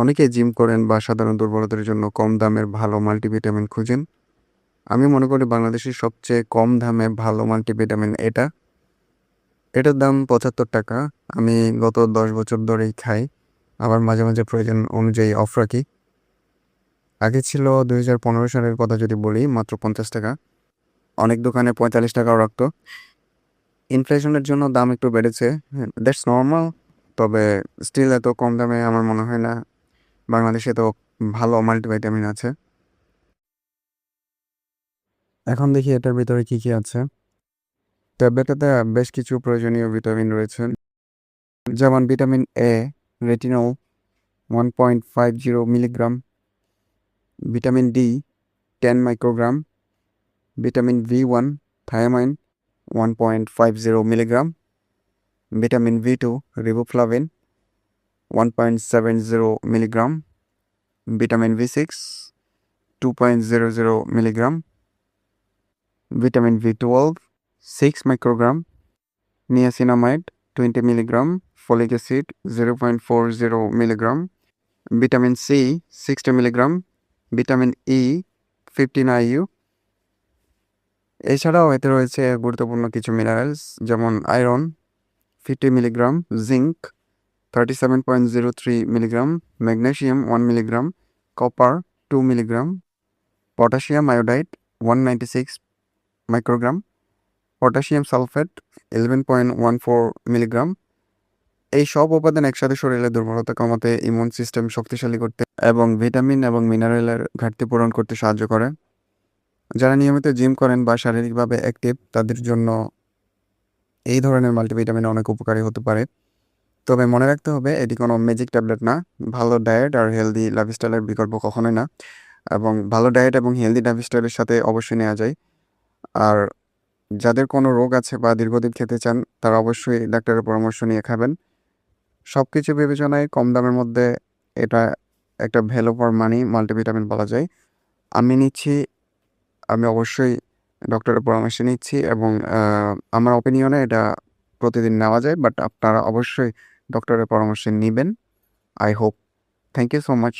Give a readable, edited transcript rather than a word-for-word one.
অনেকে জিম করেন বা সাধারণ দুর্বলতার জন্য কম দামের ভালো মাল্টিভিটামিন খুঁজেন। আমি মনে করি বাংলাদেশের সবচেয়ে কম দামে ভালো মাল্টিভিটামিন এটা। এটার দাম ৳৭৫। আমি গত ১০ বছর ধরেই খাই। আবার মাঝে, মাঝে প্রয়োজন অনুযায়ী অফ রাখি। আগে ছিল ২০১৫ সালের কথা যদি বলি মাত্র ৳৫০। অনেক দোকানে ৳৪৫ রাখতো। ইনফ্লেশনের জন্য দাম একটু বেড়েছে। হ্যাঁ, দ্যাটস নরমাল। তবে স্টিল এত কম দামে আমার মনে হয় না বাংলাদেশে তো ভালো মাল্টিভিটামিন আছে। এখন দেখি এটার ভিতরে কি, কি আছে। ট্যাবলেটটাতে বেশ কিছু প্রয়োজনীয় ভিটামিন রয়েছে। যেমন vitamin A, retinol 1.50 milligram, vitamin D 10 microgram, vitamin ভি1 থায়ামাইন 1.50 মিলিগ্রাম, ভিটামিন ভি2 রিবোফ্লাভিন 1.70 মিলিগ্রাম, ভিটামিন ভি6 2.00 মিলিগ্রাম, ভিটামিন ভি12 6 microgram, niacinamide 20 milligram, folic acid 0.40 milligram, vitamin C 60 milligram, vitamin E 15 IU। এছাড়াও এতে রয়েছে গুরুত্বপূর্ণ কিছু মিনারেলস যেমন iron 50 milligram, zinc 37.03 milligram, magnesium 1 milligram, copper 2 milligram, potassium iodide 196 microgram, potassium sulphate 11.14 milligram. এই সব উপাদান একসাথে শরীরে দুর্বলতা কমাতে, ইমিউন সিস্টেম শক্তিশালী করতে এবং ভিটামিন এবং মিনারেলের ঘাটতি পূরণ করতে সাহায্য করে। যারা নিয়মিত জিম করেন বা শারীরিকভাবে অ্যাক্টিভ তাদের জন্য এই ধরনের মাল্টিভিটামিন অনেক উপকারী হতে পারে। তবে মনে রাখতে হবে এটি কোনো ম্যাজিক ট্যাবলেট না। ভালো ডায়েট আর হেলদি লাইফস্টাইলের বিকল্প কখনোই না। এবং ভালো ডায়েট এবং হেলদি লাইফস্টাইলের সাথে অবশ্যই নেওয়া যায়। আর যাদের কোনো রোগ আছে বা দীর্ঘদিন খেতে চান তারা অবশ্যই ডাক্তারের পরামর্শ নিয়ে খাবেন। সবকিছু বিবেচনায় কম দামের মধ্যে এটা একটা ভ্যালু ফর মানি মাল্টিভিটামিন বলা যায়। আমি নিচ্ছি, আমি অবশ্যই ডক্টরের পরামর্শ নিচ্ছি এবং আমার অপিনিয়নে এটা প্রতিদিন নেওয়া যায়। বাট আপনারা অবশ্যই ডক্টরের পরামর্শ নিবেন। I hope. Thank you so much.